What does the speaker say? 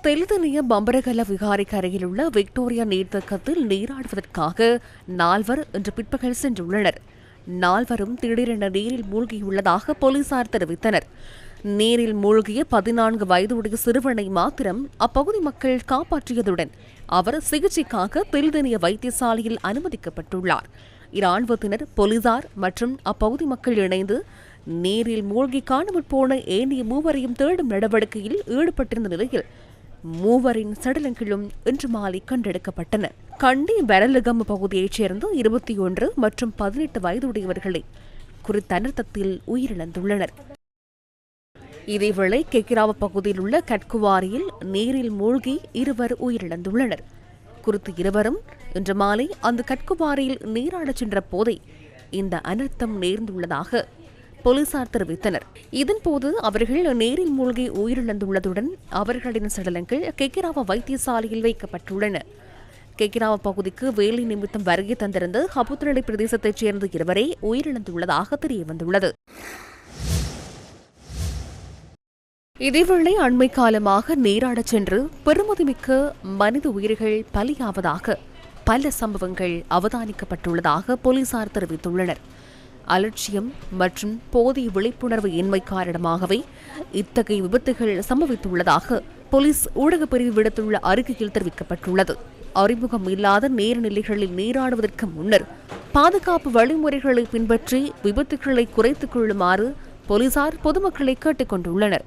தெல்தனிய பம்பரகல விகாரைக்கு அருகில் உள்ள விக்டோரியா நீர்த்தேக்கத்தில் நீராடுவதற்காக 4 இன்று பிற்பகல் சென்றுள்ளனர். 4 திடீரென நீரில் மூழ்கியுள்ளதாக போலீசார் தெரிவித்தனர். நீரில் மூழ்கிய 14 வயதுடைய சிறுவனை மாத்திரம் அப்பகுதி மக்கள் காப்பாற்றியதுடன் அவர் சிகிச்சைக்காக தெல்தனிய வைத்தியசாலையில் அனுமதிக்கப்பட்டுள்ளார். இராணுவத்தினர், போலீசார் மற்றும் அப்பகுதி மக்கள் இணைந்து நீரில் மூழ்கி காணாமல் போன ஏனைய 3 தேடும் நடவடிக்கையில் ஈடுபட்டிருந்த நிலையில் 3 சடலங்களும் இன்று மாலை கண்டெடுக்கப்பட்டன. கண்டி பெரலகம் பகுதியைச் சேர்ந்த 21 மற்றும் 18 வயதுடையவர்களை குறித்த அனர்த்தத்தில் உயிரிழந்துள்ளனர். இதேவேளை கெக்கிராவ பகுதியில் உள்ள கட்குவாரியில் நீரில் மூழ்கி 2 உயிரிழந்துள்ளனர். குறித்த 2 இன்று மாலை அந்த கட்குவாரியில் நீராடச் சென்ற போதே இந்த அனர்த்தம் நேர்ந்துள்ளதாக போலீசார் தெரிவித்தனர். இதன்போது அவர்கள் நீரில் மூழ்கி உயிரிழந்துள்ளதுடன் அவர்களின் சடலங்கள் கெக்கிராவ வைத்தியசாலையில் வைக்கப்பட்டுள்ளன. கெக்கிராவ பகுதிக்கு வேலை நிமித்தம் வருகை தந்திருந்த ஹபுத்ரலை பிரதேசத்தைச் சேர்ந்த 2 உயிரிழந்துள்ளதாக தெரியவந்துள்ளது. இதேவேளை அண்மை காலமாக நீராடச் சென்று பெருமதிமிக்க மனித உயிர்கள் பலியாவதாக பல சம்பவங்கள் அவதானிக்கப்பட்டுள்ளதாக போலீசார் தெரிவித்துள்ளனர். அலட்சியம் மற்றும் போதிய விழிப்புணர்வு இன்மை காரணமாகவே இத்தகைய விபத்துகள் சம்பவித்துள்ளதாக போலீஸ் ஊடகப் பிரிவு விடுத்துள்ள அறிக்கையில் தெரிவிக்கப்பட்டுள்ளது. அறிமுகம் இல்லாத நீர்நிலைகளில் நீராடுவதற்கு முன்னர் பாதுகாப்பு வழிமுறைகளை பின்பற்றி விபத்துகளை குறைத்துக் கொள்ளுமாறு போலீசார் பொதுமக்களை கேட்டுக் கொண்டுள்ளனர்.